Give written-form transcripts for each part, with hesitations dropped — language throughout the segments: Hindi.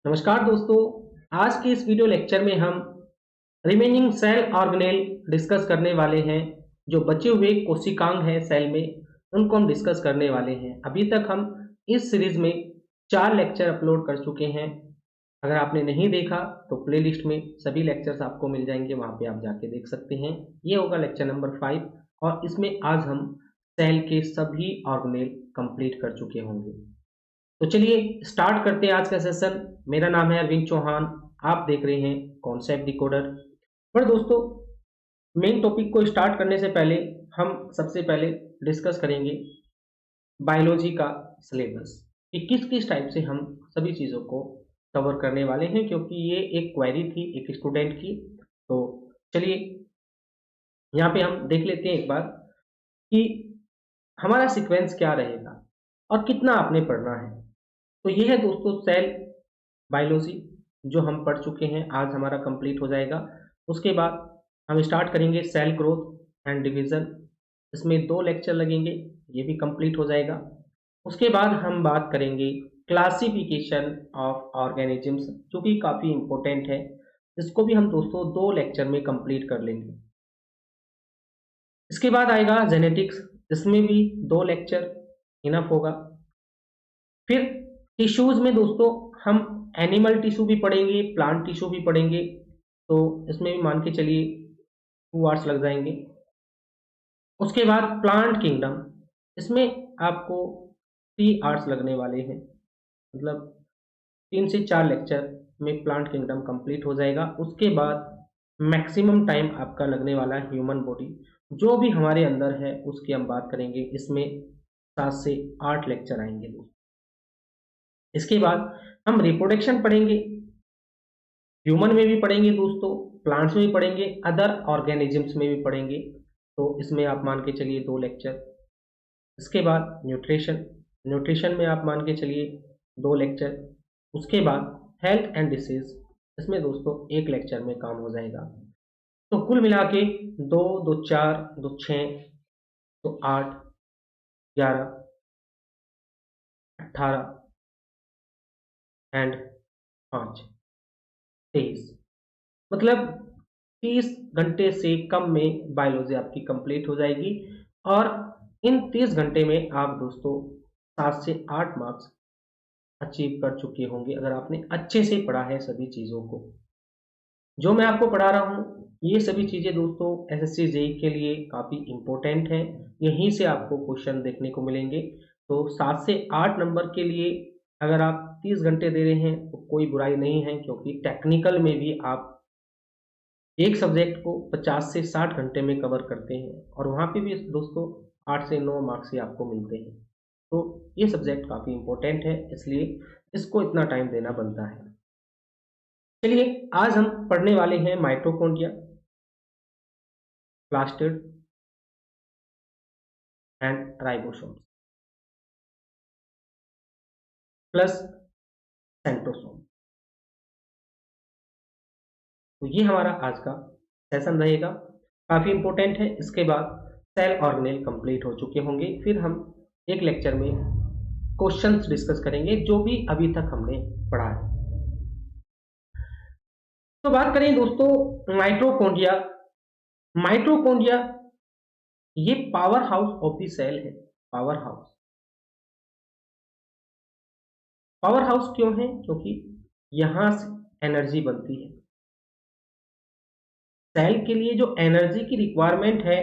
नमस्कार दोस्तों। आज के इस वीडियो लेक्चर में हम रिमेनिंग सेल ऑर्गेनेल डिस्कस करने वाले हैं। जो बचे हुए कोशिकांग हैं सेल में, उनको हम डिस्कस करने वाले हैं। अभी तक हम इस सीरीज में 4 लेक्चर अपलोड कर चुके हैं। अगर आपने नहीं देखा तो प्लेलिस्ट में सभी लेक्चर्स आपको मिल जाएंगे, वहाँ पे आप जाके देख सकते हैं। ये होगा लेक्चर नंबर 5 और इसमें आज हम सेल के सभी ऑर्गेनेल कंप्लीट कर चुके होंगे। तो चलिए स्टार्ट करते हैं आज का सेशन। मेरा नाम है अरविंद चौहान, आप देख रहे हैं कॉन्सेप्ट डिकोडर। पर दोस्तों, मेन टॉपिक को स्टार्ट करने से पहले हम सबसे पहले डिस्कस करेंगे बायोलॉजी का सिलेबस कि किस किस टाइप से हम सभी चीज़ों को कवर करने वाले हैं, क्योंकि ये एक क्वेरी थी एक स्टूडेंट की। तो चलिए यहाँ पे हम देख लेते हैं एक बार कि हमारा सीक्वेंस क्या रहेगा और कितना आपने पढ़ना है। तो ये है दोस्तों सेल बायोलॉजी जो हम पढ़ चुके हैं, आज हमारा कंप्लीट हो जाएगा। उसके बाद हम स्टार्ट करेंगे सेल ग्रोथ एंड डिवीज़न, इसमें 2 लेक्चर लगेंगे, ये भी कंप्लीट हो जाएगा। उसके बाद हम बात करेंगे क्लासिफिकेशन ऑफ ऑर्गेनिजम्स, जो कि काफ़ी इम्पोर्टेंट है। इसको भी हम दोस्तों 2 लेक्चर में कंप्लीट कर लेंगे। इसके बाद आएगा जेनेटिक्स, इसमें भी 2 लेक्चर इनफ होगा। फिर टिश्यूज में दोस्तों हम एनिमल टिश्यू भी पढ़ेंगे, प्लांट टिश्यू भी पढ़ेंगे, तो इसमें भी मान के चलिए 2 आवर्स लग जाएंगे। उसके बाद प्लांट किंगडम, इसमें आपको 3 आवर्स लगने वाले हैं, मतलब 3 से 4 लेक्चर में प्लांट किंगडम कंप्लीट हो जाएगा। उसके बाद मैक्सिमम टाइम आपका लगने वाला है ह्यूमन बॉडी, जो भी हमारे अंदर है उसकी हम बात करेंगे। इसमें 7 से 8 लेक्चर आएंगे दोस्तों। इसके बाद हम रिप्रोडक्शन पढ़ेंगे, ह्यूमन में भी पढ़ेंगे दोस्तों, प्लांट्स में भी पढ़ेंगे, अदर ऑर्गेनिजम्स में भी पढ़ेंगे। तो इसमें आप मान के चलिए 2 लेक्चर। इसके बाद न्यूट्रिशन, न्यूट्रिशन में आप मान के चलिए 2 लेक्चर। उसके बाद हेल्थ एंड डिसीज, इसमें दोस्तों 1 लेक्चर में काम हो जाएगा। तो कुल मिला के 2 2 4 2 6 तो 8 11 18 एंड 5 23, मतलब 30 घंटे से कम में बायोलॉजी आपकी कंप्लीट हो जाएगी। और इन 30 घंटे में आप दोस्तों 7 से 8 मार्क्स अचीव कर चुके होंगे, अगर आपने अच्छे से पढ़ा है सभी चीज़ों को। जो मैं आपको पढ़ा रहा हूँ ये सभी चीज़ें दोस्तों एसएससी जेई के लिए काफ़ी इम्पोर्टेंट हैं, यहीं से आपको क्वेश्चन देखने को मिलेंगे। तो 7 से 8 नंबर के लिए अगर आप 30 घंटे दे रहे हैं तो कोई बुराई नहीं है, क्योंकि टेक्निकल में भी आप एक सब्जेक्ट को 50 से 60 घंटे में कवर करते हैं, और वहाँ पे भी दोस्तों 8 से 9 मार्क्स ही आपको मिलते हैं। तो ये सब्जेक्ट काफ़ी इम्पोर्टेंट है, इसलिए इसको इतना टाइम देना बनता है। चलिए आज हम पढ़ने वाले हैं mitochondria, plastid and ribosomes plus centrosome. तो ये हमारा आज का सेशन रहेगा, काफ़ी इम्पोर्टेंट है। इसके बाद सेल ऑर्गेनेल कंप्लीट हो चुके होंगे, फिर हम एक लेक्चर में क्वेश्चंस डिस्कस करेंगे जो भी अभी तक हमने पढ़ा है। तो बात करें दोस्तों माइटोकॉन्ड्रिया। माइटोकॉन्ड्रिया ये powerhouse of the cell है। पावर हाउस, पावर हाउस क्यों है? क्योंकि यहां से एनर्जी बनती है। सेल के लिए जो एनर्जी की रिक्वायरमेंट है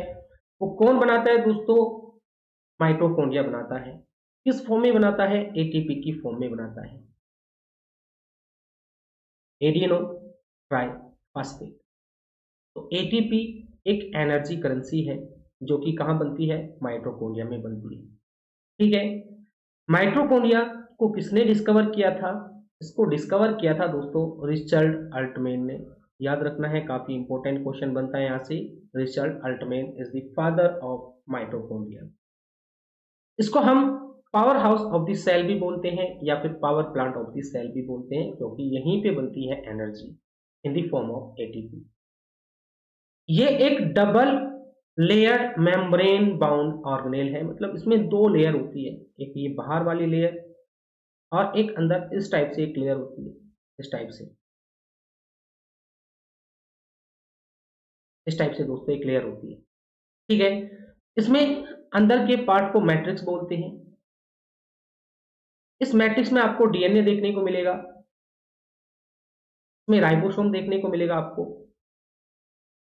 वो कौन बनाता है दोस्तों? माइटोकॉन्ड्रिया बनाता है। किस फॉर्म में बनाता है? एटीपी की फॉर्म में बनाता है, एडिनो ट्राइफॉस्फेट। तो एटीपी एक एनर्जी करेंसी है जो कि कहाँ बनती है? माइटोकॉन्ड्रिया में बनती है। ठीक है, माइटोकॉन्ड्रिया को किसने डिस्कवर किया था? इसको डिस्कवर किया था दोस्तों रिचर्ड अल्टमैन ने। याद रखना है, काफी इंपॉर्टेंट क्वेश्चन बनता है यहाँ से। Richard Altman is the father of mitochondria. इसको हम powerhouse of the cell भी बोलते हैं या फिर power plant of the cell भी बोलते हैं, क्योंकि यहीं पे बनती है energy in the form of ATP. ये एक double layer membrane bound organelle है, मतलब इसमें 2 लेयर होती है, एक ये बाहर वाली लेयर और एक अंदर इस टाइप से एक लेयर होती है। इस टाइप से, इस टाइप से दोस्तों एक लेयर होती है। ठीक है, इसमें अंदर के पार्ट को मैट्रिक्स बोलते हैं। इस मैट्रिक्स में आपको डीएनए देखने को मिलेगा, इसमें राइबोसोम देखने को मिलेगा आपको,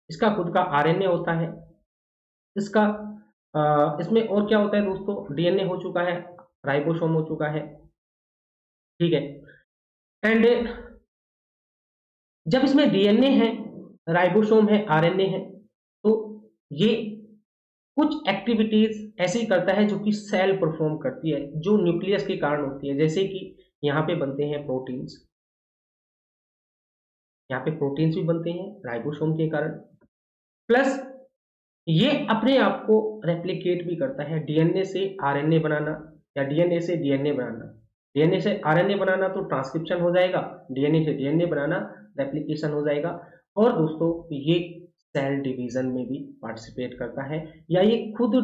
इसका खुद का आरएनए होता है, इसका इसमें और क्या होता है दोस्तों, डीएनए हो चुका है, राइबोसोम हो चुका है। ठीक है, एंड जब इसमें डीएनए है, राइबोसोम है, आरएनए है, तो ये कुछ एक्टिविटीज ऐसी करता है जो कि सेल परफॉर्म करती है, जो न्यूक्लियस के कारण होती है। जैसे कि यहाँ पे बनते हैं प्रोटीन्स, यहाँ पे प्रोटीन्स भी बनते हैं राइबोसोम के कारण, प्लस ये अपने आप को रेप्लिकेट भी करता है, डीएनए से आरएनए बनाना या डीएनए से डीएनए बनाना। डीएनए से आरएनए बनाना तो ट्रांसक्रिप्शन हो जाएगा, डीएनए से डीएनए बनाना रेप्लिकेशन हो जाएगा। और दोस्तों ये सेल डिवीजन में भी पार्टिसिपेट करता है, या ये खुद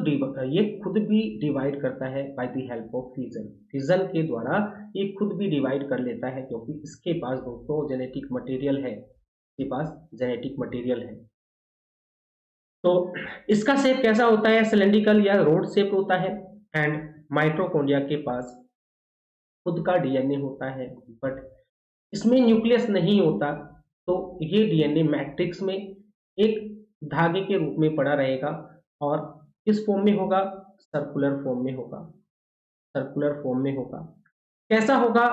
भी डिवाइड करता है by the help of fission. Fission के द्वारा ये खुद भी डिवाइड कर लेता है, क्योंकि इसके पास दोस्तों जेनेटिक मटेरियल है, इसके पास जेनेटिक मटेरियल है। तो इसका शेप कैसा होता है, सिलेंड्रिकल या रोड शेप होता है। एंड माइटोकॉन्ड्रिया के पास खुद का डीएनए होता है, बट इसमें न्यूक्लियस नहीं होता, तो ये डीएनए मैट्रिक्स में एक धागे के रूप में पड़ा रहेगा, और किस फॉर्म में होगा, सर्कुलर फॉर्म में होगा, सर्कुलर फॉर्म में होगा। कैसा होगा,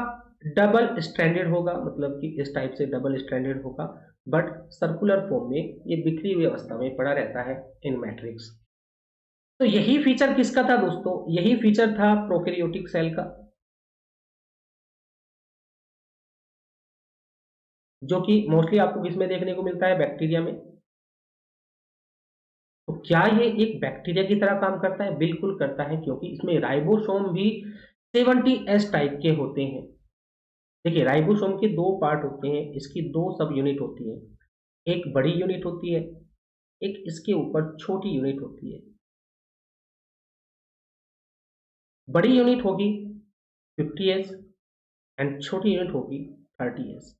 डबल स्ट्रैंडेड होगा, मतलब कि इस टाइप से डबल स्ट्रैंडेड होगा, बट सर्कुलर फॉर्म में ये बिखरी हुई अवस्था में पड़ा रहता है इन मैट्रिक्स। तो यही फीचर किसका था दोस्तों, यही फीचर था प्रोकैरियोटिक सेल का, जो कि मोस्टली आपको किसमें देखने को मिलता है, बैक्टीरिया में। तो क्या ये एक बैक्टीरिया की तरह काम करता है, बिल्कुल करता है, क्योंकि इसमें राइबोसोम भी 70S टाइप के होते हैं। देखिए राइबोसोम के दो पार्ट होते हैं, इसकी दो सब यूनिट होती है, एक बड़ी यूनिट होती है, एक इसके ऊपर छोटी यूनिट होती है। बड़ी यूनिट होगी 50S एंड छोटी यूनिट होगी 30S।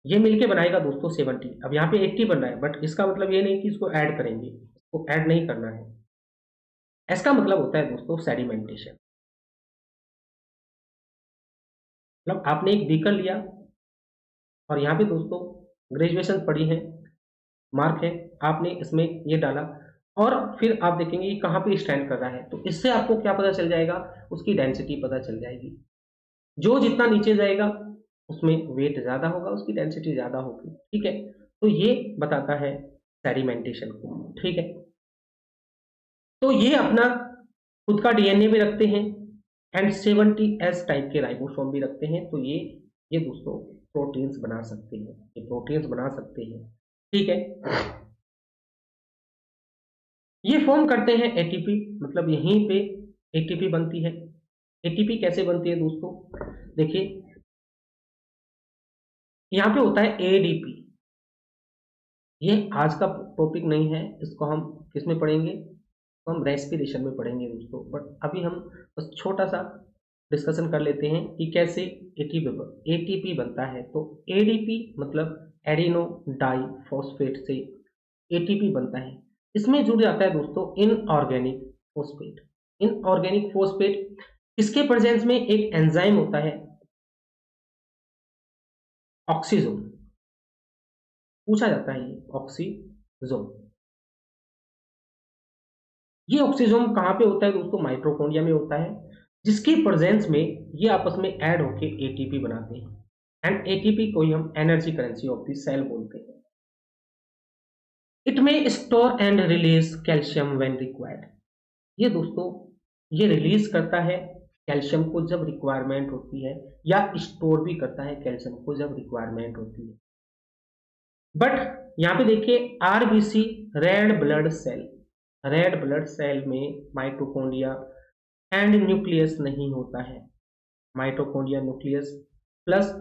ये मिलके बनाएगा दोस्तों 70। अब यहाँ पे 80 बन रहा है, बट इसका मतलब ये नहीं कि इसको ऐड करेंगे, इसको ऐड नहीं करना है। इसका मतलब होता है दोस्तों सेडिमेंटेशन। मतलब आपने एक बीकर लिया और यहाँ पे दोस्तों ग्रेजुएशन पड़ी है, मार्क है, आपने इसमें ये डाला, और फिर आप देखेंगे ये कहाँ पे स्टैंड कर रहा है, तो इससे आपको क्या पता चल जाएगा, उसकी डेंसिटी पता चल जाएगी। जो जितना नीचे जाएगा उसमें वेट ज़्यादा होगा, उसकी डेंसिटी ज़्यादा होगी। ठीक है, तो ये बताता है सेडिमेंटेशन को। ठीक है, तो ये अपना खुद का डीएनए भी रखते हैं एंड 70S टाइप के राइबोसोम भी रखते हैं। तो ये दोस्तों प्रोटीन्स बना सकते हैं, ये प्रोटीन्स बना सकते हैं। ठीक है, ये फॉर्म करते हैं एटीपी, मतलब यहीं पे एटीपी बनती है। एटीपी कैसे बनती है दोस्तों, देखिए यहाँ पे होता है एडीपी। ये आज का टॉपिक नहीं है, इसको हम किस में पढ़ेंगे, तो हम रेस्पिरेशन में पढ़ेंगे दोस्तों। बट अभी हम बस छोटा सा डिस्कशन कर लेते हैं कि कैसे एटीपी बनता है। तो एडीपी मतलब एडिनो डाई फॉस्फेट से एटीपी बनता है। इसमें जुड़ जाता है दोस्तों इनऑर्गेनिक फॉस्फेट। इनऑर्गेनिक फॉस्फेट इसके प्रेजेंस में एक एंजाइम होता है ऑक्सीजोम, पूछा जाता है ये ऑक्सीजोम। ये ऑक्सीजोम कहाँ पे होता है दोस्तों, माइटोकॉन्ड्रिया में होता है, जिसके प्रेजेंस में ये आपस में ऐड होके एटीपी बनाते हैं। एंड एटीपी को ही हम energy currency of the cell बोलते हैं। इट में store and release calcium when required. ये दोस्तों ये रिलीज करता है कैल्शियम को जब रिक्वायरमेंट होती है, या स्टोर भी करता है कैल्शियम को जब रिक्वायरमेंट होती है। बट यहाँ पे देखिए RBC red blood cell, red blood cell में माइटोकॉन्ड्रिया एंड न्यूक्लियस नहीं होता है। माइटोकॉन्ड्रिया न्यूक्लियस प्लस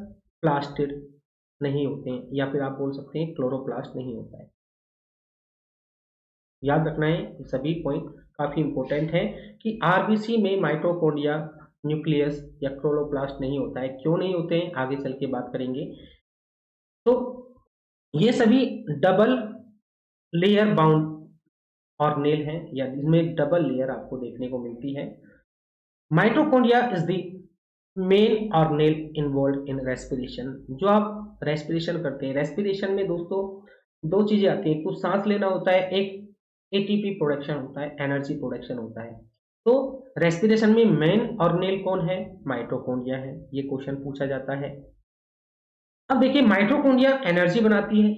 प्लास्टिड नहीं होते हैं, या फिर आप बोल सकते हैं क्लोरोप्लास्ट नहीं होता है। याद रखना है, सभी पॉइंट काफी इंपॉर्टेंट है कि आरबीसी में माइटोकॉन्ड्रिया न्यूक्लियस या क्लोरोप्लास्ट नहीं होता है। क्यों नहीं होते हैं आगे चल के बात करेंगे। तो ये सभी डबल लेयर बाउंड ऑर्गेनेल हैं या जिसमें डबल लेयर आपको देखने को मिलती है। Mitochondria is the main organelle involve in respiration. जो आप रेस्पिरेशन करते हैं, रेस्पिरेशन में दोस्तों दो चीजें आती हैं, एक तो सांस लेना होता है, एक एटीपी प्रोडक्शन होता है, एनर्जी प्रोडक्शन होता है। तो रेस्पिरेशन में मेन ऑर्गेनेल कौन है? माइटोकॉन्ड्रिया है। ये क्वेश्चन पूछा जाता है। अब देखिए माइटोकॉन्ड्रिया एनर्जी बनाती है,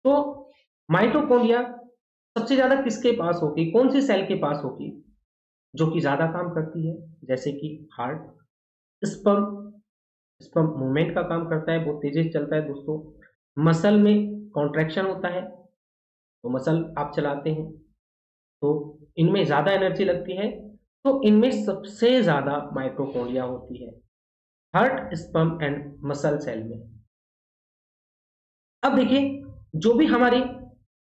तो माइटोकॉन्ड्रिया सबसे ज्यादा किसके पास होगी, कौन सी सेल के पास होगी जो कि ज्यादा काम करती है? जैसे कि हार्ट, स्पर्म, स्पर्म मूवमेंट का काम करता है, बहुत तेजी से चलता है दोस्तों। मसल में कॉन्ट्रैक्शन होता है, तो मसल आप चलाते हैं, तो इनमें ज्यादा एनर्जी लगती है। तो इनमें सबसे ज्यादा माइटोकॉन्ड्रिया होती है heart, sperm and muscle cell में। अब देखिए जो भी हमारी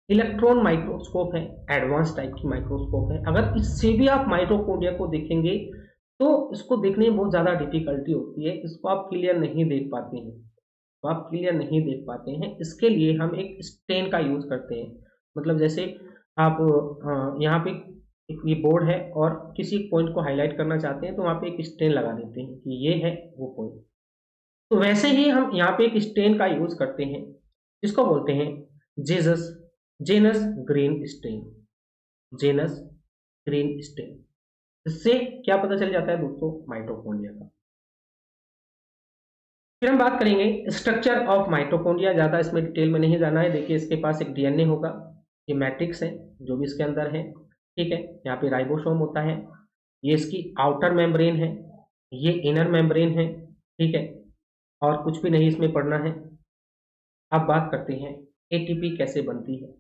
इलेक्ट्रॉन माइक्रोस्कोप है, एडवांस टाइप की माइक्रोस्कोप है, अगर इससे भी आप माइटोकॉन्ड्रिया को देखेंगे तो इसको देखने में बहुत ज़्यादा डिफिकल्टी होती है, इसको आप क्लियर नहीं देख पाते हैं, तो आप क्लियर नहीं देख पाते हैं। इसके लिए हम एक स्टेन का यूज़ करते हैं। मतलब जैसे आप यहाँ पे एक ये बोर्ड है और किसी पॉइंट को हाईलाइट करना चाहते हैं तो वहाँ पे एक स्टेन लगा देते हैं कि ये है वो पॉइंट। तो वैसे ही हम यहाँ पे एक स्टेन का यूज़ करते हैं, जिसको बोलते हैं जेसस Janus green stain, Janus green stain. इससे क्या पता चल जाता है दोस्तों? माइटोकॉन्ड्रिया का। फिर हम बात करेंगे स्ट्रक्चर ऑफ माइटोकॉन्ड्रिया। ज्यादा इसमें डिटेल में नहीं जाना है। देखिए इसके पास एक डीएनए होगा, ये मैट्रिक्स है जो भी इसके अंदर है, ठीक है। यहाँ पे राइबोसोम होता है, ये इसकी आउटर मेम्ब्रेन है, ये इनर मेम्ब्रेन है, ठीक है। और कुछ भी नहीं इसमें पढ़ना है। अब बात करते हैं एटीपी कैसे बनती है,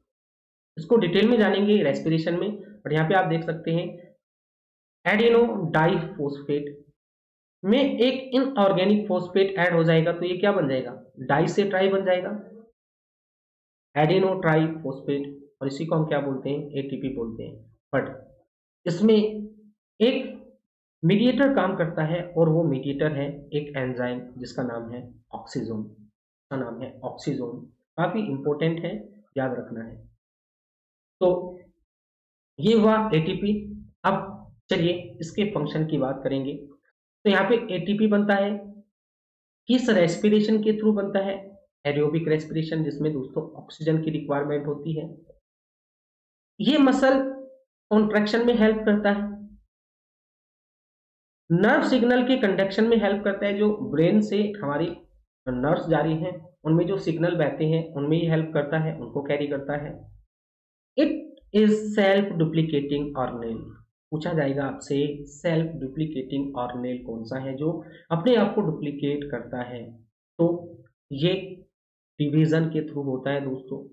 इसको डिटेल में जानेंगे रेस्पिरेशन में। और यहाँ पे आप देख सकते हैं एडिनो डाइफॉस्फेट में एक इनऑर्गेनिक फॉस्फेट ऐड हो जाएगा तो ये क्या बन जाएगा? डाई से ट्राई बन जाएगा, एडिनो ट्राई फॉस्फेट। और इसी को हम क्या बोलते हैं? एटीपी बोलते हैं। बट इसमें एक मीडिएटर काम करता है और वो मीडिएटर है एक एंजाइम जिसका नाम है ऑक्सीजोम, का नाम है ऑक्सीजोम। काफी इंपॉर्टेंट है, याद रखना है। तो ये हुआ एटीपी। अब चलिए इसके फंक्शन की बात करेंगे। तो यहाँ पे एटीपी बनता है, किस रेस्पिरेशन के थ्रू बनता है? एरोबिक रेस्पिरेशन, जिसमें दोस्तों ऑक्सीजन की रिक्वायरमेंट होती है। ये मसल कॉन्ट्रैक्शन में हेल्प करता है, नर्व सिग्नल के कंडक्शन में हेल्प करता है। जो ब्रेन से हमारी नर्व्स जारी हैं उनमें जो सिग्नल बहते हैं उनमें ये हेल्प करता है, उनको कैरी करता है। It is self duplicating organelle. पूछा जाएगा आपसे सेल्फ डुप्लीकेटिंग ऑर्गेनेल कौन सा है जो अपने आप को डुप्लीकेट करता है? तो ये डिवीजन के थ्रू होता है दोस्तों,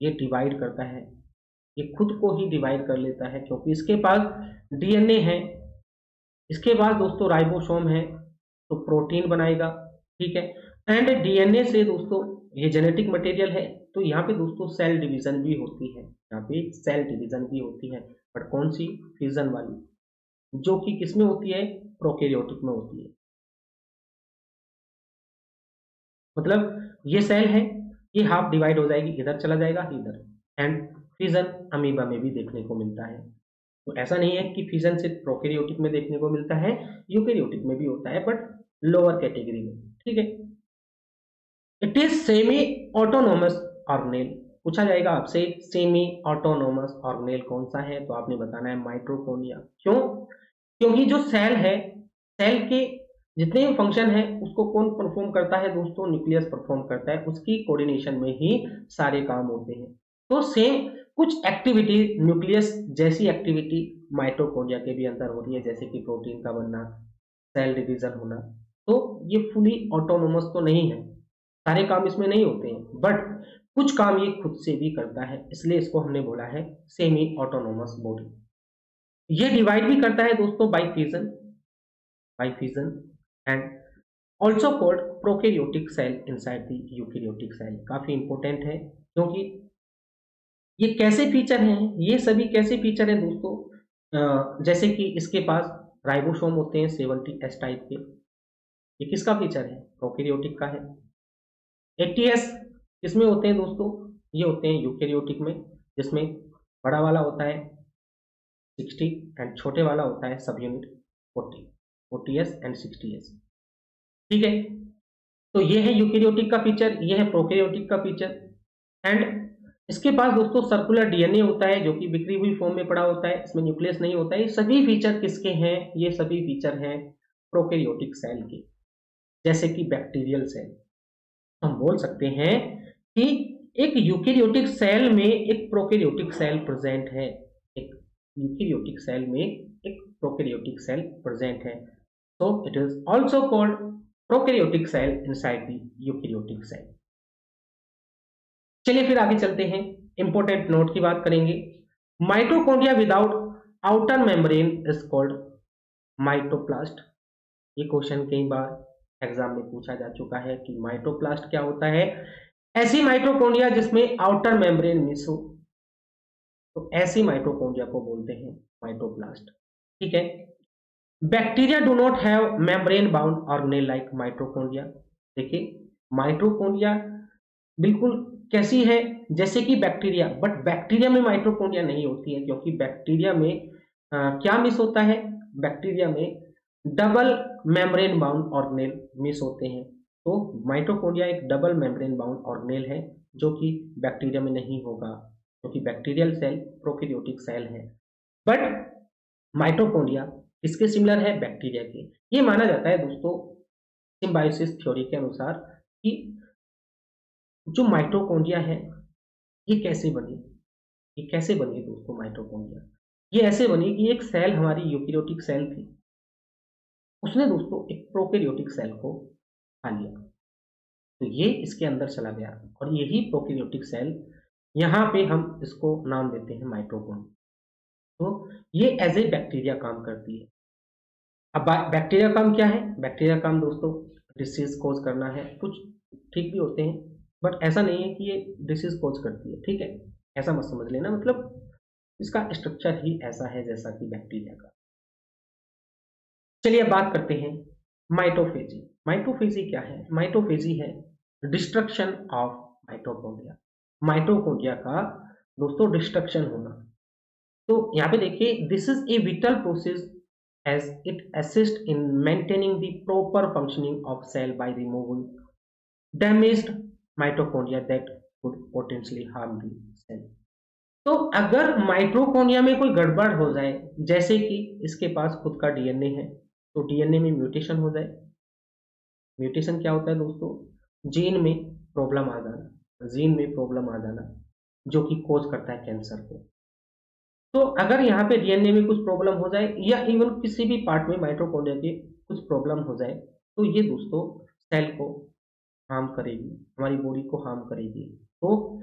ये डिवाइड करता है, ये खुद को ही डिवाइड कर लेता है क्योंकि इसके पास डीएनए है। इसके बाद दोस्तों राइबोसोम है तो प्रोटीन बनाएगा, ठीक है। एंड डीएनए से दोस्तों ये जेनेटिक मटेरियल है, तो यहाँ पे दोस्तों सेल डिवीजन भी होती है, यहाँ पे सेल डिवीजन भी होती है। बट कौन सी? फिजन वाली, जो कि किस में होती है? प्रोकैरियोटिक में होती है। मतलब ये सेल है, ये हाफ डिवाइड हो जाएगी, इधर चला जाएगा इधर। एंड फिजन अमीबा में भी देखने को मिलता है। तो ऐसा नहीं है कि फिजन सिर्फ प्रोकैरियोटिक में देखने को मिलता है, यूकैरियोटिक में भी होता है बट लोअर कैटेगरी में, ठीक है। It is semi autonomous organelle. पूछा जाएगा आपसे सेमी ऑटोनोमस ऑर्गेनेल कौन सा है, तो आपने बताना है माइटोकॉन्ड्रिया। क्यों? क्योंकि जो सेल है, सेल के जितने भी फंक्शन है उसको कौन परफॉर्म करता है दोस्तों? न्यूक्लियस परफॉर्म करता है, उसकी कोऑर्डिनेशन में ही सारे काम होते हैं। तो सेम कुछ एक्टिविटी न्यूक्लियस जैसी एक्टिविटी माइटोकॉन्ड्रिया के भी अंदर हो रही है, जैसे कि प्रोटीन का बनना, सेल डिवीजन होना। तो ये फुली ऑटोनोमस तो नहीं है, सारे काम इसमें नहीं होते हैं, बट कुछ काम ये खुद से भी करता है, इसलिए इसको हमने बोला है सेमी ऑटोनोमस बॉडी। ये डिवाइड भी करता है दोस्तों by fission and also called prokaryotic cell inside the eukaryotic cell. काफी इंपॉर्टेंट है क्योंकि ये कैसे फीचर हैं, ये सभी कैसे फीचर हैं दोस्तों? जैसे कि इसके पास राइबोसोम होते हैं 70S टाइप के। ये किसका फीचर है? प्रोकैरियोटिक का है। 80S किसमें होते हैं दोस्तों? ये होते हैं यूकैरियोटिक में, जिसमें बड़ा वाला होता है 60 एंड छोटे वाला होता है सब यूनिट 40S एंड 60S। ठीक है, तो ये है यूकैरियोटिक का फीचर, ये है प्रोकैरियोटिक का फीचर। एंड इसके पास दोस्तों सर्कुलर डीएनए होता है जो कि बिखरी हुई फॉर्म में पड़ा होता है, इसमें न्यूक्लियस नहीं होता है। ये सभी फीचर किसके हैं? ये सभी फीचर हैं प्रोकैरियोटिक सेल के। जैसे कि बैक्टीरियल सेल, हम बोल सकते हैं कि एक यूकैरियोटिक सेल में एक प्रोकैरियोटिक सेल प्रेजेंट है। एक यूकैरियोटिक सेल में एक प्रोकैरियोटिक सेल प्रेजेंट है, so it is also called prokaryotic cell inside the eukaryotic cell। चलिए फिर आगे चलते हैं, इंपॉर्टेंट नोट की बात करेंगे। Mitochondria without outer membrane is called mitoplast. ये क्वेश्चन कई बार एग्जाम में पूछा जा चुका है कि माइटोप्लास्ट क्या होता है। ऐसी माइटोकॉन्ड्रिया जिसमें आउटर मेम्ब्रेन मिस हो, तो ऐसी माइटोकॉन्ड्रिया को बोलते हैं माइटोप्लास्ट। ठीक है, bacteria do not have membrane bound organelle like mitochondria. देखिए माइटोकॉन्ड्रिया बिल्कुल कैसी है? जैसे कि बैक्टीरिया, बट बैक्टीरिया में माइटोकॉन्ड्रिया नहीं होती है, क्योंकि बैक्टीरिया में क्या मिस होता है? बैक्टीरिया में double membrane bound organelle miss होते हैं। तो माइटोकॉन्ड्रिया एक डबल मेम्ब्रेन बाउंड ऑर्गेनेल है जो कि बैक्टीरिया में नहीं होगा, क्योंकि बैक्टीरियल सेल प्रोकैरियोटिक सेल है। बट माइटोकॉन्ड्रिया किसके सिमिलर है? बैक्टीरिया के। ये माना जाता है दोस्तों सिम्बायोसिस थ्योरी के अनुसार कि जो माइटोकॉन्ड्रिया है ये कैसे बनी? ये कैसे बनी दोस्तों माइटोकॉन्ड्रिया? ये ऐसे बनी कि एक सेल हमारी यूकैरियोटिक सेल थी, उसने दोस्तों एक प्रोकैरियोटिक सेल को खा लिया, तो ये इसके अंदर चला गया और यही प्रोकैरियोटिक सेल, यहाँ पे हम इसको नाम देते हैं माइटोकॉन्ड्रिया। तो ये एज ए बैक्टीरिया काम करती है। अब बैक्टीरिया काम क्या है? बैक्टीरिया काम दोस्तों डिसीज कोज करना है। कुछ ठीक भी होते हैं, बट ऐसा नहीं है कि ये डिसीज कोज करती है। ठीक है, ऐसा मत समझ लेना, मतलब इसका स्ट्रक्चर ही ऐसा है जैसा कि बैक्टीरिया का। चलिए अब बात करते हैं माइटोफेजी। माइटोफेजी क्या है? माइटोफेजी है डिस्ट्रक्शन ऑफ माइटोकॉन्ड्रिया। माइटोकॉन्ड्रिया का दोस्तों डिस्ट्रक्शन होना। तो यहाँ पे देखिए, this is a whittle process as it assists in maintaining the proper functioning of cell by removing damaged mitochondria that could potentially harm the cell। तो अगर माइटोकॉन्ड्रिया में कोई गड़बड़ हो जाए, जैसे कि इसके पास खुद का डीएनए है, तो डीएनए में म्यूटेशन हो जाए। म्यूटेशन क्या होता है दोस्तों? जीन में प्रॉब्लम आ जाना, जीन में प्रॉब्लम आ जाना जो कि कोज करता है कैंसर को। तो अगर यहाँ पे डीएनए में कुछ प्रॉब्लम हो जाए या इवन किसी भी पार्ट में माइटोकॉन्ड्रिया के कुछ प्रॉब्लम हो जाए, तो ये दोस्तों सेल को हार्म करेगी, हमारी बॉडी को हार्म करेगी। तो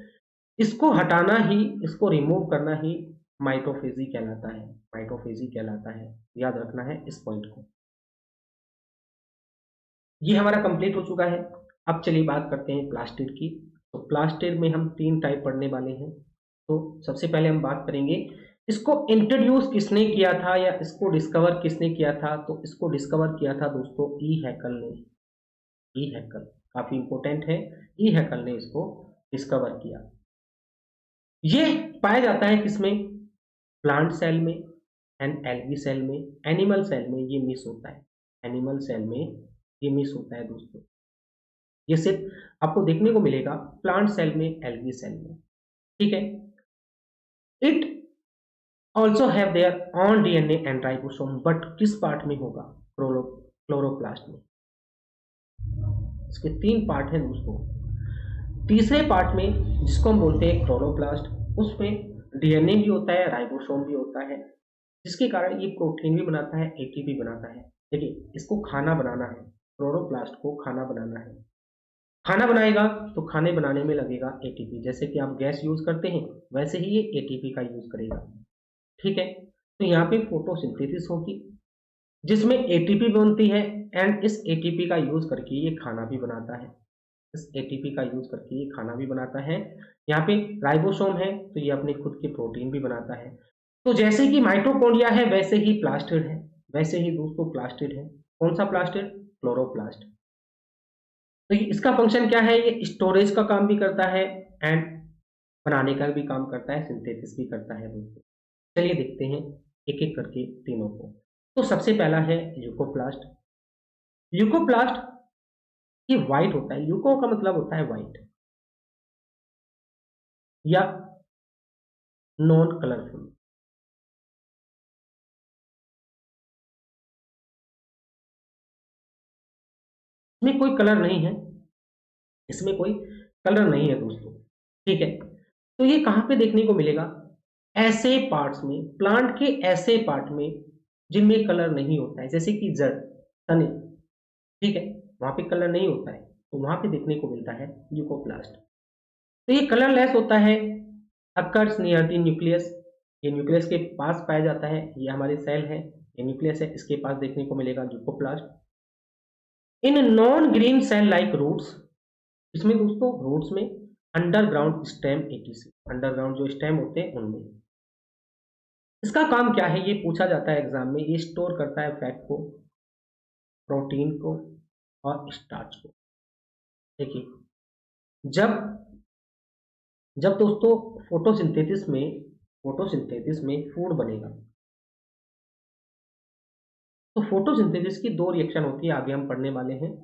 इसको हटाना ही, इसको रिमूव करना ही माइटोफेजी कहलाता है। माइटोफेजी कहलाता है, याद रखना है इस पॉइंट को। ये हमारा कंप्लीट हो चुका है। अब चलिए बात करते हैं प्लास्टिड की। तो प्लास्टिड में हम 3 टाइप पढ़ने वाले हैं। तो सबसे पहले हम बात करेंगे इसको इंट्रोड्यूस किसने किया था या इसको डिस्कवर किसने किया था। तो इसको डिस्कवर किया था दोस्तों ई हैकल ने। ई हैकल काफी इंपॉर्टेंट है, ई हैकल ने इसको डिस्कवर किया। ये पाया जाता है किसमें? प्लांट सेल में एंड एल्गी सेल में। एनिमल सेल में ये मिस होता है, एनिमल सेल में ये मिस होता है दोस्तों। ये सिर्फ आपको देखने को मिलेगा प्लांट सेल में, एल्गी सेल में। ठीक है, it also have their on DNA and ribosome, but किस पार्ट में होगा? क्लोरोप्लास्ट में। इसके 3 पार्ट हैं दोस्तों। तीसरे पार्ट में जिसको हम बोलते हैं क्लोरोप्लास्ट, उसमें डीएनए भी होता है, राइबोसोम भी होता है, जिसके कारण ये प्रोटीन भी बनाता है, एटीपी बनाता है। देखिए इसको खाना बनाना है, क्लोरोप्लास्ट को खाना बनाना है। खाना बनाएगा तो खाने बनाने में लगेगा एटीपी। जैसे कि आप गैस यूज करते हैं वैसे ही ये एटीपी का यूज करेगा। ठीक है, तो यहाँ पे फोटोसिंथेसिस होगी जिसमें एटीपी बनती है एंड इस एटीपी का यूज करके ये खाना भी बनाता है। इस एटीपी का यूज करके ये खाना भी बनाता है। यहाँ पे राइबोसोम है तो ये अपने खुद के प्रोटीन भी बनाता है। तो जैसे कि माइटोकॉन्ड्रिया है वैसे ही प्लास्टिड है। वैसे ही दोस्तों प्लास्टिड है। कौन सा प्लास्टिड? क्लोरोप्लास्ट। तो इसका फंक्शन क्या है? ये स्टोरेज का काम भी करता है एंड बनाने का भी काम करता है, सिंथेसिस भी करता है दोस्तों। चलिए देखते हैं एक एक करके तीनों को। तो सबसे पहला है ल्यूकोप्लास्ट। ल्यूकोप्लास्ट ये व्हाइट होता है, ल्यूको का मतलब होता है व्हाइट या नॉन कलरफुल। इसमें कोई कलर नहीं है, इसमें कोई कलर नहीं है दोस्तों, ठीक है। तो ये कहाँ पे देखने को मिलेगा? ऐसे पार्ट्स में, प्लांट के ऐसे पार्ट में जिनमें कलर नहीं होता है, जैसे कि जड़, तने, ठीक है, वहां पे कलर नहीं होता है, तो वहां पे देखने को मिलता है ल्यूकोप्लास्ट। तो ये कलरलेस होता है, अकर्स नियर द न्यूक्लियस। ये न्यूक्लियस के पास पाया जाता है, ये हमारे सेल है, ये न्यूक्लियस है, इसके पास देखने को मिलेगा leucoplast. In non green cell like roots, इसमें दोस्तों रूट्स में, अंडरग्राउंड स्टेम एटीसी, अंडरग्राउंड जो स्टेम होते हैं उनमें। इसका काम क्या है ये पूछा जाता है एग्जाम में। ये स्टोर करता है फैट को, प्रोटीन को और स्टार्च को। देखिए, जब जब दोस्तों फोटोसिंथेसिस में फूड बनेगा, तो फोटोसिंथेसिस की दो रिएक्शन होती है, आगे हम पढ़ने वाले हैं।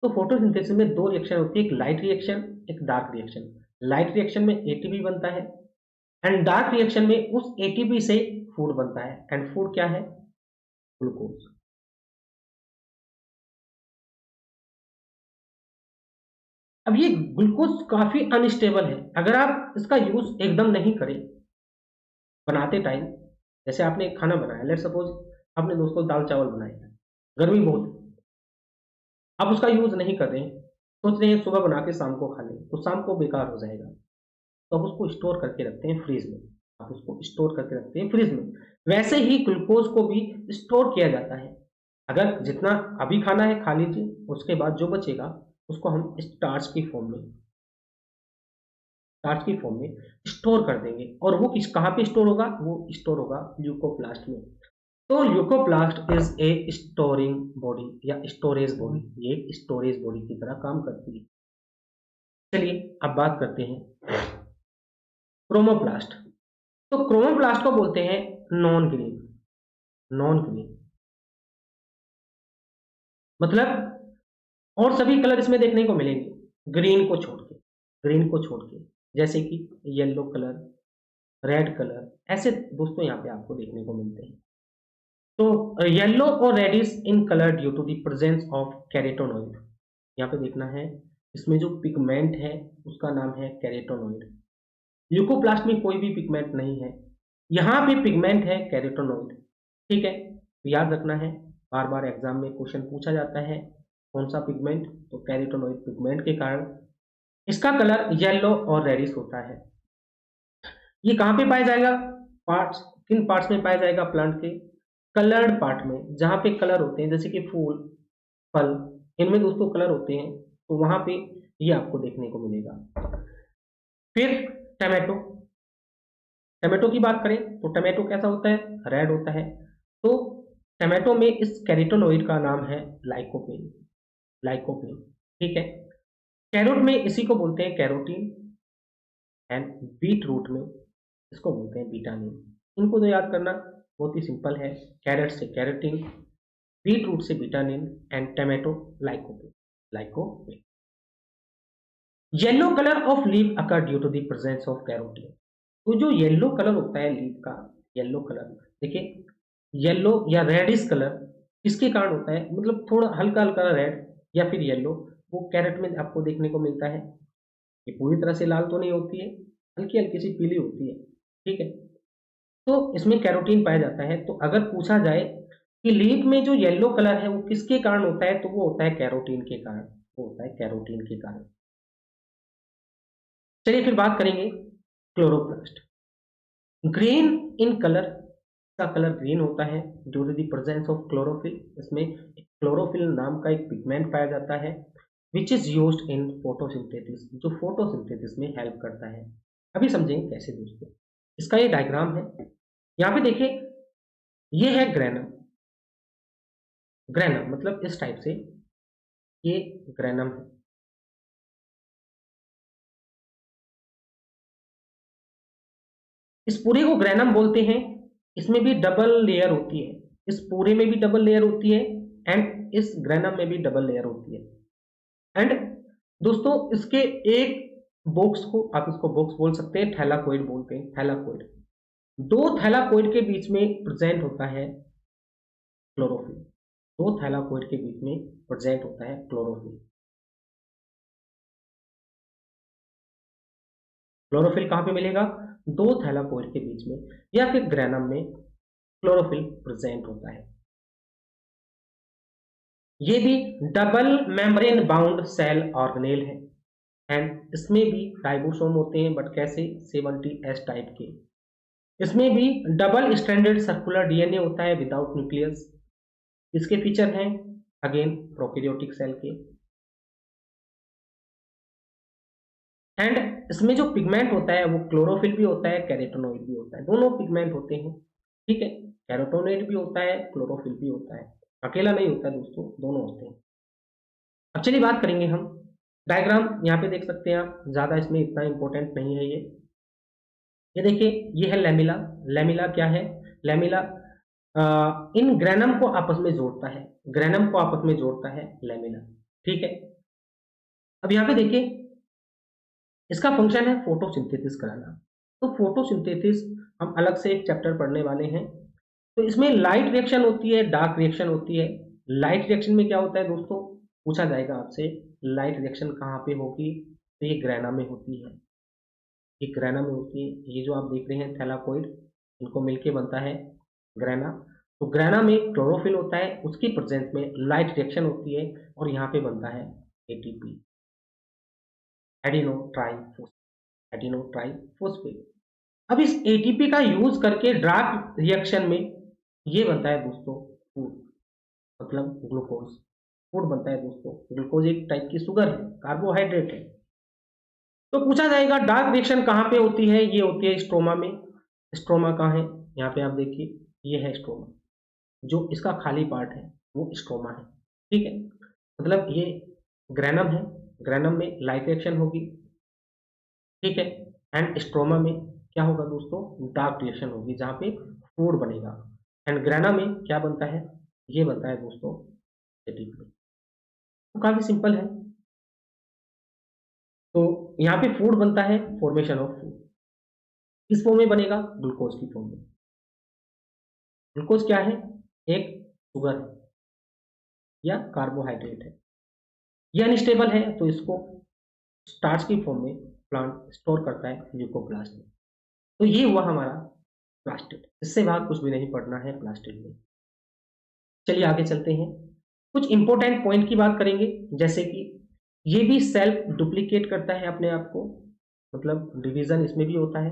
तो फोटोसिंथेसिस में दो रिएक्शन होती है, एक लाइट रिएक्शन, एक डार्क रिएक्शन। लाइट रिएक्शन में एटीपी बनता है एंड डार्क रिएक्शन में उस एटीपी से फूड बनता है, एंड फूड क्या है? ग्लूकोज। अब ये ग्लूकोज काफी अनस्टेबल है, अगर आप इसका यूज एकदम नहीं करें बनाते टाइम, जैसे आपने खाना बनाया, लेट सपोज आपने दोस्तों दाल चावल बनाए, गर्मी बहुत, आप उसका यूज नहीं कर रहे हैं, सोच रहे हैं सुबह बना के शाम को खा लें, तो शाम को बेकार हो जाएगा, तो आप उसको स्टोर करके रखते हैं फ्रीज में। आप उसको स्टोर करके रखते हैं फ्रीज में। वैसे ही ग्लूकोज को भी स्टोर किया जाता है। अगर जितना अभी खाना है खा लीजिए, उसके बाद जो बचेगा उसको हम स्टार्च की फॉर्म में स्टोर कर देंगे, और वो किस कहाँ पे स्टोर होगा? वो स्टोर होगा ल्यूकोप्लास्ट में। तो leucoplast is a storing body या स्टोरेज बॉडी, ये एक स्टोरेज बॉडी की तरह काम करती है। चलिए अब बात करते हैं क्रोमोप्लास्ट। तो क्रोमोप्लास्ट को बोलते हैं नॉन ग्रीन। नॉन ग्रीन मतलब और सभी कलर इसमें देखने को मिलेंगे ग्रीन को छोड़ के, ग्रीन को छोड़ के, जैसे कि येलो कलर, रेड कलर, ऐसे दोस्तों यहाँ पे आपको देखने को मिलते हैं। तो येलो और reddish in colour due to the presence of carotenoid. यहाँ पे देखना है, इसमें जो पिगमेंट है उसका नाम है कैरोटीनॉइड। ल्यूकोप्लास्ट में कोई भी पिगमेंट नहीं है, यहाँ पे पिगमेंट है कैरोटीनॉइड, ठीक है। तो याद रखना है, बार बार एग्जाम में क्वेश्चन पूछा जाता है कौन सा पिगमेंट, तो कैरोटीनॉइड पिगमेंट के कारण इसका कलर येलो और रेडिश होता है। ये कहाँ पे पाया जाएगा? पार्ट्स, किन पार्ट्स में पाया जाएगा? प्लांट के कलर्ड पार्ट में, जहाँ पे कलर होते हैं, जैसे कि फूल, फल, इनमें दोस्तों कलर होते हैं, तो वहां पे ये आपको देखने को मिलेगा। फिर टमाटो, टमाटो की बात करें तो टमाटो कैसा होता है? रेड होता है। तो टमाटो में इस कैरोटीनॉइड का नाम है लाइकोपेन, लाइकोपेन, ठीक है। कैरोट में इसी को बोलते हैं कैरोटीन, एंड बीट रूट में इसको बोलते हैं विटामिन। इनको तो याद करना बहुत ही सिंपल है, कैरेट से कैरोटीन, बीट रूट से vitamin, and tomato lycopene, lycopene. Yellow colour of leaf occur due to the presence of carotene. तो जो येलो कलर होता है लीफ का, येलो कलर, देखिए येलो या रेडिश कलर किसके कारण होता है? मतलब थोड़ा हल्का हल्का रेड या फिर येलो, वो कैरेट में आपको देखने को मिलता है। ये पूरी तरह से लाल तो नहीं होती है, हल्की हल्की सी पीली होती है, ठीक है। तो इसमें कैरोटीन पाया जाता है। तो अगर पूछा जाए कि लीफ में जो येलो कलर है वो किसके कारण होता है, तो वो होता है कैरोटीन के कारण, वो होता है कैरोटीन के कारण। चलिए फिर बात करेंगे क्लोरोप्लास्ट। ग्रीन इन कलर, का कलर ग्रीन होता है due to the presence of chlorophyll. इसमें क्लोरोफिल नाम का एक पिगमेंट पाया जाता है which is used in photosynthesis, जो फोटोसिंथेसिस में हेल्प करता है। अभी समझेंगे कैसे दोस्तों। इसका ये डायग्राम है, यहाँ पे देखिए, ये है ग्रेनम, ग्रेनम मतलब इस टाइप से, ये ग्रेनम है। इस पूरे को ग्रेनम बोलते हैं। इसमें भी डबल लेयर होती है, इस पूरे में भी डबल लेयर होती है एंड इस ग्रेनम में भी डबल लेयर होती है। एंड दोस्तों इसके एक बॉक्स को, आप इसको बॉक्स बोल सकते हैं, थैलाकोइड बोलते हैं, थैलाकोइड। दो थैलाकोइड के बीच में प्रेजेंट होता है क्लोरोफिल, दो थैलाकोइड के बीच में प्रेजेंट होता है क्लोरोफिल। क्लोरोफिल कहां पे मिलेगा? दो थैलाकोइड के बीच में या फिर ग्रेनम में क्लोरोफिल प्रेजेंट होता है। ये भी double membrane bound cell organelle है एंड इसमें भी राइबोसोम होते हैं, बट कैसे? 70S टाइप के। इसमें भी डबल स्ट्रैंडेड सर्कुलर डीएनए होता है विदाउट न्यूक्लियस। इसके फीचर हैं अगेन प्रोकैरियोटिक सेल के। एंड इसमें जो पिगमेंट होता है वो क्लोरोफिल भी होता है, कैरोटेनॉइड भी होता है, दोनों पिगमेंट होते हैं। ठीक है, कैरोटेनॉइड भी होता है, क्लोरोफिल भी होता है, अकेला नहीं होता है दोस्तों, दोनों होते हैं। अब चलिए बात करेंगे हम। डायग्राम यहाँ पे देख सकते हैं आप, ज्यादा इसमें इतना इंपॉर्टेंट नहीं है ये देखिए, ये है लेमिला। लेमिला क्या है? लेमिला इन ग्रेनम को आपस में जोड़ता है, ग्रेनम को आपस में जोड़ता है लेमिला। ठीक है, अब यहाँ पे देखिए इसका फंक्शन है फोटोसिंथेसिस कराना। तो फोटोसिंथेसिस हम अलग से एक चैप्टर पढ़ने वाले हैं। तो इसमें लाइट रिएक्शन होती है, डार्क रिएक्शन होती है। लाइट रिएक्शन में क्या होता है दोस्तों, पूछा जाएगा आपसे, लाइट रिएक्शन कहाँ पे होगी? तो ये ग्रेना में होती है, ये ग्रेना में होती है। ये जो आप देख रहे हैं थैलाकोइड, इनको मिलके बनता है ग्रेना। तो ग्रेना में क्लोरोफिल होता है, उसकी प्रेजेंस में लाइट रिएक्शन होती है और यहाँ पे बनता है एटीपी, एडिनो ट्राइफॉस्फेट। अब इस एटीपी का यूज करके डार्क रिएक्शन में ये बनता है दोस्तों फूड, मतलब ग्लूकोज। फूड बनता है दोस्तों, ग्लूकोज एक टाइप की शुगर है, कार्बोहाइड्रेट है। तो पूछा जाएगा डार्क रिएक्शन कहाँ पे होती है? ये होती है स्ट्रोमा में। स्ट्रोमा कहाँ है? यहाँ पे आप देखिए, ये है स्ट्रोमा, जो इसका खाली पार्ट है वो स्ट्रोमा है। ठीक है, मतलब ये ग्रेनम है, ग्रेनम में लाइट रिएक्शन होगी। ठीक है, एंड स्ट्रोमा में क्या होगा दोस्तों? डार्क रिएक्शन होगी, जहाँ पे फूड बनेगा। एंड ग्रेना में क्या बनता है? ये बनता है दोस्तों एटीपी। तो काफी सिंपल है। तो यहाँ पे फूड बनता है, फॉर्मेशन ऑफ फूड किस फॉर्म में बनेगा? ग्लूकोज की फॉर्म में। ग्लूकोज क्या है? एक शुगर है या कार्बोहाइड्रेट है, ये अनस्टेबल है तो इसको स्टार्च की फॉर्म में प्लांट स्टोर करता है ल्यूकोप्लास्ट में। तो ये हुआ हमारा प्लास्टिड, इससे बाहर कुछ भी नहीं पढ़ना है प्लास्टिड में। चलिए आगे चलते हैं, कुछ इंपॉर्टेंट पॉइंट की बात करेंगे, जैसे कि ये भी सेल्फ डुप्लीकेट करता है अपने आप को, मतलब डिवीजन इसमें भी होता है,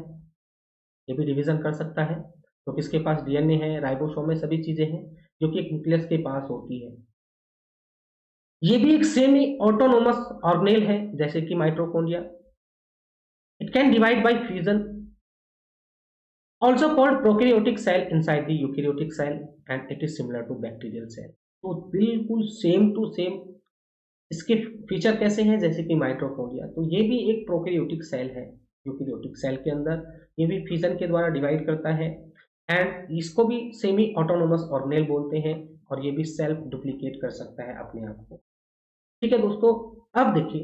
ये भी डिवीजन कर सकता है। तो किसके पास डीएनए है, राइबोसोम में सभी चीजें हैं जो कि एक न्यूक्लियस के पास होती है। ये भी एक सेमी ऑटोनोमस ऑर्गेनेल है जैसे कि mitochondria. It can divide by fusion, also called prokaryotic cell inside the eukaryotic cell, and it is similar to bacterial cell। तो बिल्कुल सेम टू सेम इसके फीचर कैसे हैं जैसे कि माइटोकॉन्ड्रिया। तो ये भी एक प्रोकैरियोटिक सेल है, यूकैरियोटिक सेल के अंदर ये भी फ्यूजन के द्वारा डिवाइड करता है एंड इसको भी सेमी ऑटोनोमस ऑर्गेनेल बोलते हैं और ये भी सेल्फ डुप्लीकेट कर सकता है अपने आप को। ठीक है दोस्तों, अब देखिए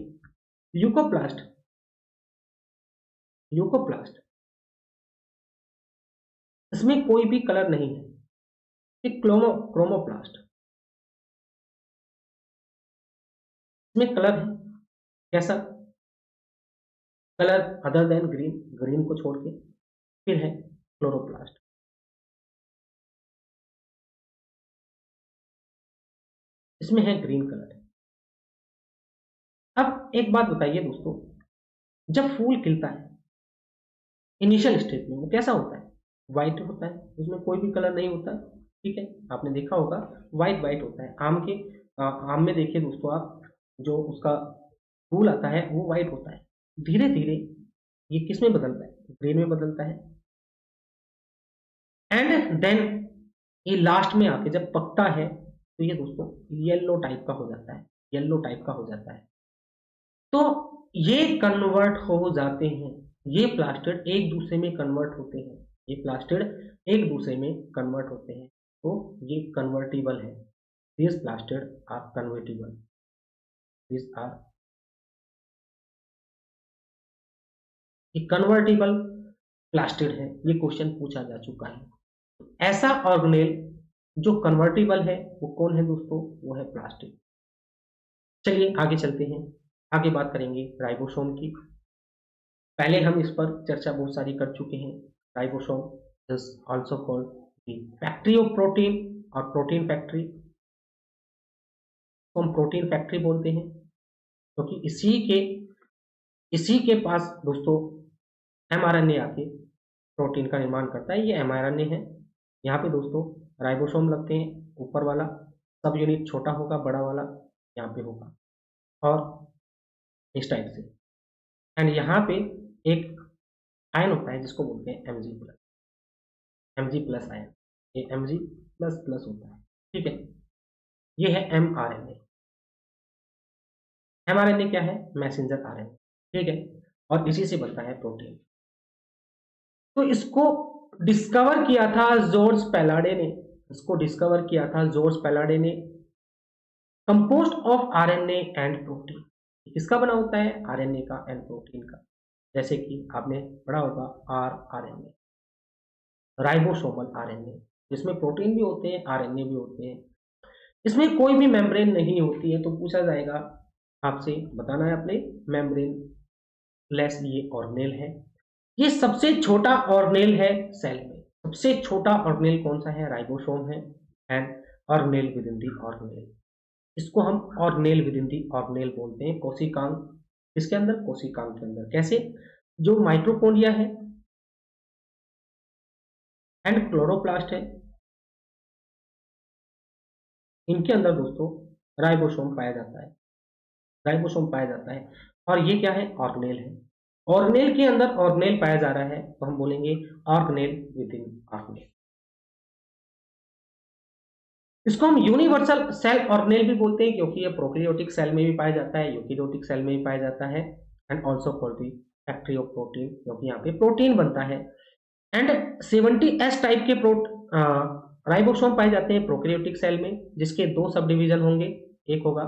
ल्यूकोप्लास्ट, ल्यूकोप्लास्ट इसमें कोई भी कलर नहीं है, एक क्रोमोप्लास्ट, इसमें कलर है। कैसा colour? Other than green, green को छोड़ के। फिर है क्लोरोप्लास्ट, इसमें है ग्रीन कलर। अब एक बात बताइए दोस्तों, जब फूल खिलता है इनिशियल स्टेज में वो कैसा होता है? व्हाइट होता है, उसमें कोई भी कलर नहीं होता। ठीक है, आपने देखा होगा व्हाइट व्हाइट होता है। आम में देखिए दोस्तों आप, जो उसका फूल आता है वो व्हाइट होता है। धीरे धीरे ये किस में बदलता है? ग्रीन में बदलता है। एंड देन ये लास्ट में आके जब पकता है तो ये दोस्तों येलो टाइप का हो जाता है, येलो टाइप का हो जाता है। तो ये कन्वर्ट हो जाते हैं, ये प्लास्टिड एक दूसरे में कन्वर्ट होते हैं, ये प्लास्टिड एक दूसरे में कन्वर्ट होते हैं, तो ये कन्वर्टिबल है। This plastid are convertible, this are ये कन्वर्टिबल प्लास्टिड है, ये क्वेश्चन पूछा जा चुका है। ऐसा ऑर्गेनेल जो कन्वर्टिबल है वो कौन है दोस्तों? वो है प्लास्टिड। चलिए आगे चलते हैं, आगे बात करेंगे राइबोसोम की। पहले हम इस पर चर्चा बहुत सारी कर चुके हैं। Ribosome is also called the factory of protein और प्रोटीन फैक्ट्री, तो हम प्रोटीन फैक्ट्री बोलते हैं क्योंकि तो इसी के पास दोस्तों एमआरएनए आके प्रोटीन का निर्माण करता है। ये एमआरएनए है। यहाँ पे दोस्तों राइबोसोम लगते हैं, ऊपर वाला सब यूनिट छोटा होगा, बड़ा वाला यहाँ पे होगा और इस टाइप से। एंड यहाँ पे एक आयन होता है जिसको बोलते हैं Mg प्लस आयन, ये Mg प्लस प्लस होता है, ठीक है। ये है mRNA। mRNA क्या है? मैसेंजर आरएनए, ठीक है, और इसी से बनता है प्रोटीन। तो इसको डिस्कवर किया था जॉर्ज पैलाडे ने, इसको डिस्कवर किया था जॉर्ज पैलाडे ने। Compost of RNA and protein, किसका बना होता है? आरएनए का एंड प्रोटीन का। जैसे कि आपने पढ़ा होगा आरएनए, राइबोसोमल आरएनए, जिसमें प्रोटीन भी होते हैं, आरएनए भी होते हैं। इसमें कोई भी मेम्ब्रेन नहीं होती है, तो पूछा जाएगा आपसे, बताना है अपने मेम्ब्रेन लेस ये ऑर्गेनेल है। ये सबसे छोटा ऑर्गेनेल है सेल में। सबसे छोटा ऑर्गेनेल कौन सा है? राइबोसोम है। And organelle with in the organelle, इसको हम organelle with in the organelle बोलते हैं। कोशिकांग किसके अंदर? कोशिकांग के अंदर। कैसे? जो माइटोकॉन्ड्रिया है एंड क्लोरोप्लास्ट है, इनके अंदर दोस्तों राइबोसोम पाया जाता है, राइबोसोम पाया जाता है। और ये क्या है? ऑर्गेनेल है। ऑर्गेनेल के अंदर ऑर्गेनेल पाया जा रहा है, तो हम बोलेंगे ऑर्गेनेल विद इन ऑर्गेनेल। इसको हम यूनिवर्सल सेल ऑर्गेनेल भी बोलते हैं क्योंकि ये प्रोकैरियोटिक सेल में भी पाया जाता है, यूकेरियोटिक सेल में भी पाया जाता है। And also called the factory of protein, क्योंकि यहाँ पे प्रोटीन बनता है। एंड 70S टाइप के राइबोसोम पाए जाते हैं प्रोकैरियोटिक सेल में, जिसके दो सब डिवीजन होंगे, एक होगा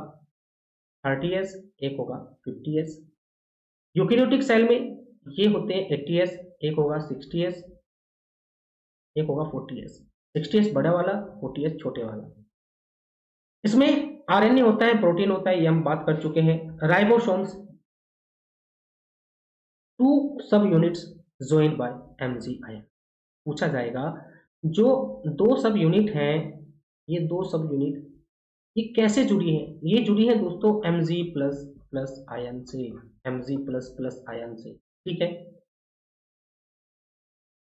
30S, एक होगा 50S। यूकेरियोटिक सेल में ये होते हैं 80S, एक होगा 60S, एक होगा 40S। 60S बड़ा वाला, 40S छोटे वाला। इसमें आरएनए होता है, प्रोटीन होता है, ये हम बात कर चुके हैं। राइबोसोम्स 2 सब units joined bye Mg ion. पूछा जाएगा जो दो सब यूनिट हैं, ये दो सब यूनिट ये कैसे जुड़ी है? ये जुड़ी है दोस्तों Mg प्लस प्लस आयन से, Mg प्लस प्लस आयन से, ठीक है।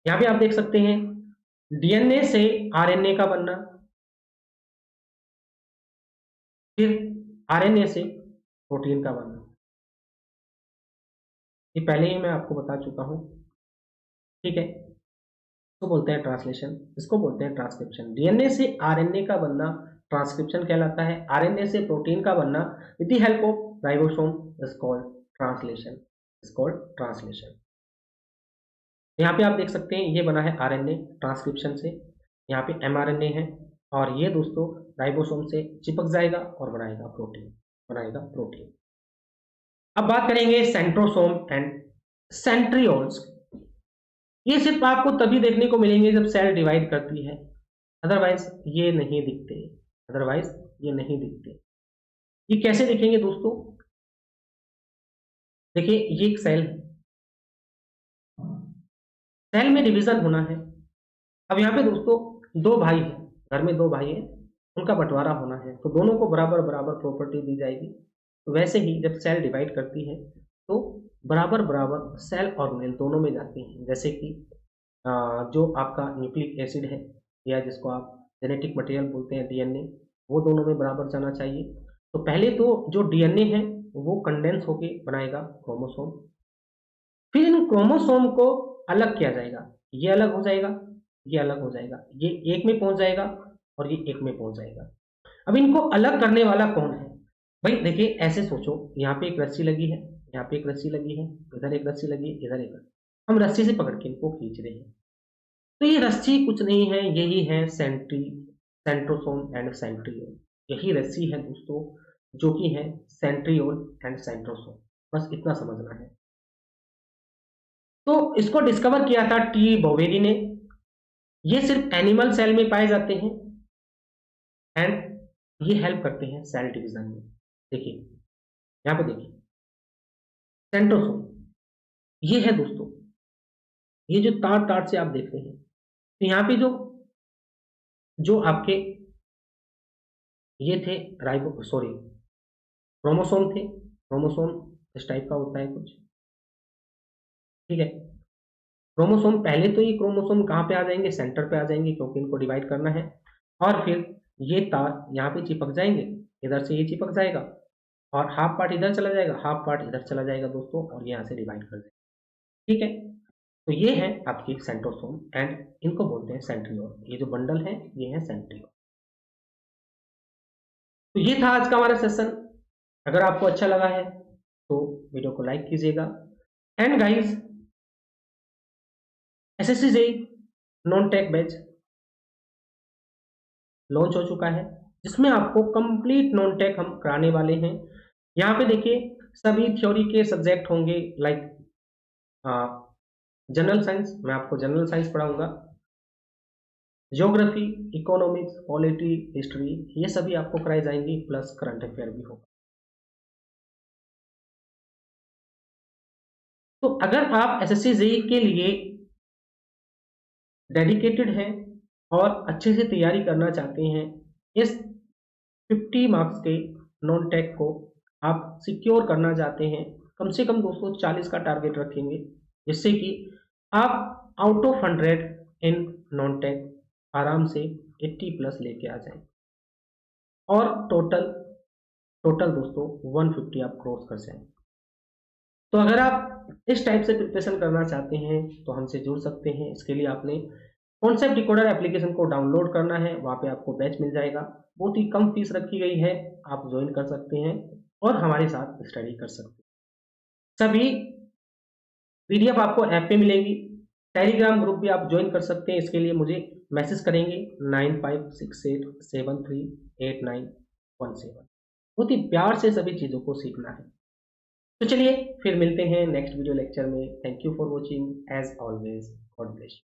यहाँ पे आप देख सकते हैं डीएनए से आरएनए का बनना, फिर आरएनए से प्रोटीन का बनना। ये पहले ही मैं आपको बता चुका हूं, ठीक है। इसको बोलते हैं ट्रांसलेशन, इसको बोलते हैं ट्रांसक्रिप्शन। डीएनए से आरएनए का बनना ट्रांसक्रिप्शन कहलाता है। आरएनए से प्रोटीन का बनना with the help of ribosome is called translation, is called translation. यहाँ पे आप देख सकते हैं ये बना है आरएनए ट्रांसक्रिप्शन से, यहाँ पे एमआरएनए है, और ये दोस्तों राइबोसोम से चिपक जाएगा और बनाएगा प्रोटीन, बनाएगा प्रोटीन। अब बात करेंगे सेंट्रोसोम एंड सेंट्रियोल्स। ये सिर्फ आपको तभी देखने को मिलेंगे जब सेल डिवाइड करती है, अदरवाइज ये नहीं दिखते, अदरवाइज ये नहीं दिखते। ये कैसे दिखेंगे दोस्तों? देखिए ये एक सेल है, सेल में डिवीजन होना है। अब यहाँ पे दोस्तों दो भाई हैं, घर में दो भाई हैं, उनका बंटवारा होना है, तो दोनों को बराबर बराबर प्रॉपर्टी दी जाएगी। तो वैसे ही जब सेल डिवाइड करती है तो बराबर बराबर सेल ऑर्गेनेल दोनों में जाती हैं। जैसे कि जो आपका न्यूक्लिक एसिड है या जिसको आप जेनेटिक मटेरियल बोलते हैं डीएनए, वो दोनों में बराबर जाना चाहिए। तो पहले तो जो डीएनए है वो कंडेंस होके बनाएगा क्रोमोसोम, फिर इन क्रोमोसोम को अलग किया जाएगा, ये अलग हो जाएगा, ये अलग हो जाएगा, ये एक में पहुंच जाएगा और ये एक में पहुंच जाएगा। अब इनको अलग करने वाला कौन है? भाई देखिए, ऐसे सोचो, यहाँ पे एक रस्सी लगी है, यहाँ पे एक रस्सी लगी है, इधर एक रस्सी लगी है, इधर एक रस्सी। हम रस्सी से पकड़ के इनको खींच रहे हैं। तो ये रस्सी कुछ नहीं है, यही है सेंट्रोसोम एंड सेंट्रियोल। यही रस्सी है दोस्तों, जो कि है सेंट्रियोल एंड सेंट्रोसोम। बस इतना समझना है। तो इसको डिस्कवर किया था टी बोवेरी ने। ये सिर्फ एनिमल सेल में पाए जाते हैं एंड ये हेल्प करते हैं सेल डिवीजन में। देखिए यहाँ पे देखिए, सेंट्रोसोम ये है दोस्तों, ये जो तार तार से आप देख रहे हैं, तो यहाँ पे जो जो आपके ये थे राइबो सॉरी क्रोमोसोम थे। क्रोमोसोम इस टाइप का होता है कुछ, ठीक है। क्रोमोसोम पहले तो ये क्रोमोसोम कहाँ पे आ जाएंगे, सेंटर पे आ जाएंगे, क्योंकि इनको डिवाइड करना है। और फिर ये तार यहाँ पे चिपक जाएंगे, इधर से ये चिपक जाएगा और हाफ पार्ट इधर चला जाएगा, हाफ पार्ट इधर चला जाएगा दोस्तों, और यहाँ से डिवाइड कर देंगे, ठीक है। तो ये है आपकी सेंट्रोसोम एंड इनको बोलते हैं सेंट्रियोल। ये जो बंडल है ये है सेंट्रियोल। तो ये था आज का हमारा सेशन। अगर आपको अच्छा लगा है तो वीडियो को लाइक कीजिएगा। And guys, SSC JEE non tech batch launch हो चुका है, जिसमें आपको कंप्लीट नॉन टेक हम कराने वाले हैं। यहाँ पे देखिए, सभी थ्योरी के सब्जेक्ट होंगे, लाइक जनरल साइंस, मैं आपको जनरल साइंस पढ़ाऊंगा, ज्योग्राफी, इकोनॉमिक्स, पॉलिटी, हिस्ट्री, ये सभी आपको कराई जाएंगी, प्लस करंट अफेयर भी होगा। तो अगर आप एसएससी जेईई के लिए डेडिकेटेड हैं और अच्छे से तैयारी करना चाहते हैं, इस 50 मार्क्स के नॉन टेक को आप सिक्योर करना चाहते हैं, कम से कम 240 का टारगेट रखेंगे, जिससे कि आप out of 100 in non tech आराम से 80 प्लस लेके आ जाएं और टोटल दोस्तों 150 आप क्रॉस कर जाएं। तो अगर आप इस टाइप से प्रिपरेशन करना चाहते हैं तो हमसे जुड़ सकते हैं। इसके लिए आपने कॉन्सेप्ट डिकोडर एप्लीकेशन को डाउनलोड करना है, वहाँ पे आपको बैच मिल जाएगा, बहुत ही कम फीस रखी गई है, आप ज्वाइन कर सकते हैं और हमारे साथ स्टडी कर सकते हैं। सभी पीडीएफ आपको ऐप पे मिलेंगी। टेलीग्राम ग्रुप भी आप ज्वाइन कर सकते हैं। इसके लिए मुझे मैसेज करेंगे 9568738917। बहुत ही प्यार से सभी चीज़ों को सीखना है। तो चलिए फिर मिलते हैं नेक्स्ट वीडियो लेक्चर में। Thank you for watching as always, God bless.